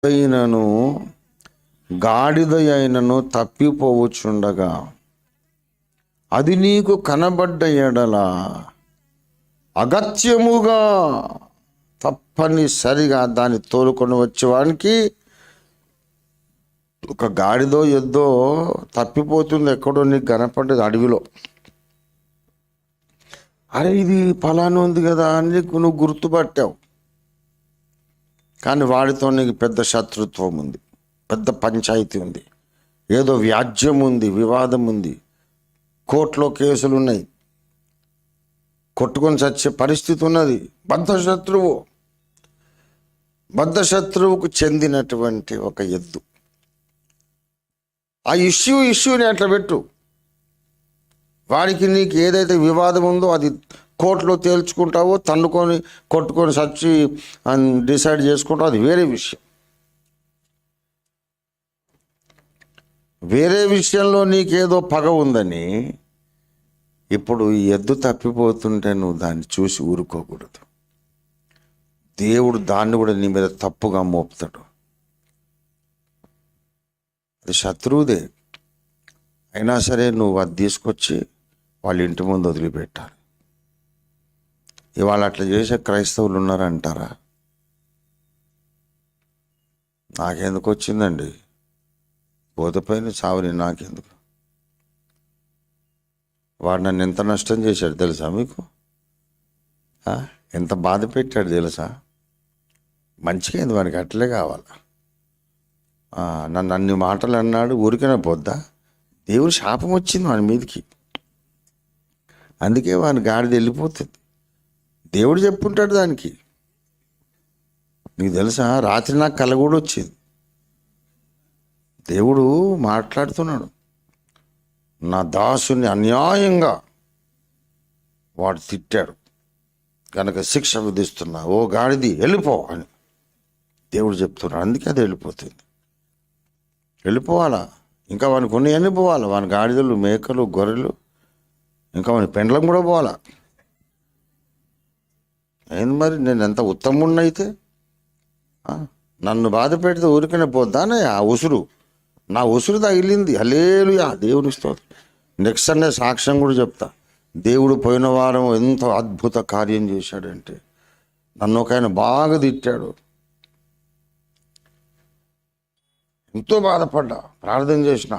అయినను గాడిద అయినను తప్పిపోవచ్చుండగా అది నీకు కనబడ్డ ఎడల అగత్యముగా తప్పనిసరిగా దాన్ని తోలుకొని వచ్చేవానికి, ఒక గాడిదో ఎద్దో తప్పిపోతుంది ఎక్కడో నీకు కనపడ్డది అడవిలో, అరే ఇది ఫలానా ఉంది కదా అని నువ్వు గుర్తుపట్టావు. కానీ వాడితో నీకు పెద్ద శత్రుత్వం ఉంది, పెద్ద పంచాయతీ ఉంది, ఏదో వ్యాజ్యం ఉంది, వివాదం ఉంది, కోర్టులో కేసులు ఉన్నాయి, కొట్టుకొని చచ్చే పరిస్థితి ఉన్నది. బద్ధశత్రువుకు చెందినటువంటి ఒక ఎద్దు. ఆ ఇష్యూని అట్లా పెట్టు. వాడికి నీకు ఏదైతే వివాదం ఉందో అది కోర్టులో తేల్చుకుంటావో, తన్నుకొని కొట్టుకొని చచ్చి డిసైడ్ చేసుకుంటావు, అది వేరే విషయం. వేరే విషయంలో నీకేదో పగ ఉందని ఇప్పుడు ఈ ఎద్దు తప్పిపోతుంటే నువ్వు దాన్ని చూసి ఊరుకోకూడదు. దేవుడు దాన్ని కూడా నీ మీద తప్పుగా మోపుతాడు. అది శత్రువుదే అయినా సరే నువ్వు అది తీసుకొచ్చి వాళ్ళ ఇంటి ముందు వదిలిపెట్టాలి. ఇవాళ అట్లా చేసే క్రైస్తవులు ఉన్నారంటారా? నాకెందుకు వచ్చిందండి బోధపైన చావుని, నాకెందుకు? వాడు నన్ను ఎంత నష్టం చేశాడు తెలుసా మీకు? ఎంత బాధ పెట్టాడు తెలుసా? మంచిగా అయింది వాడికి, అట్లే కావాలా? నన్ను అన్ని మాటలు అన్నాడు, ఊరికనే పోద్దా? దేవుడు శాపం వచ్చింది వాడి మీదకి, అందుకే వాని గాడిద వెళ్ళిపోతుంది. దేవుడు చెప్పుంటాడు దానికి. నీకు తెలుసా, రాత్రి నాకు కల కూడా వచ్చింది. దేవుడు మాట్లాడుతున్నాడు, నా దాసుని అన్యాయంగా వాడు తిట్టాడు కనుక శిక్ష విధిస్తున్నా, ఓ గాడిది వెళ్ళిపో అని దేవుడు చెప్తున్నాడు. అందుకే అది వెళ్ళిపోతుంది. వెళ్ళిపోవాలా? ఇంకా వానికి కొన్ని పోవాలా, వాని గాడిదలు, మేకలు, గొర్రెలు, ఇంకా వాని పెండ్లం కూడా పోవాలా. ఏంది మరి, నేను ఎంత ఉత్తముడినైతే నన్ను బాధ పెడితే ఊరికనే పోద్దానే? ఆ ఉసురు, నా ఉసురు తగిలింది. హల్లెలూయా, దేవుని స్తోత్రం. నెక్స్ట్ సండే సాక్ష్యం కూడా చెప్తా. దేవుడు పోయిన వారం ఎంత అద్భుత కార్యం చేశాడంటే, నన్ను ఒక ఆయన బాగా తిట్టాడు, ఎంతో బాధపడ్డా, ప్రార్థన చేసిన.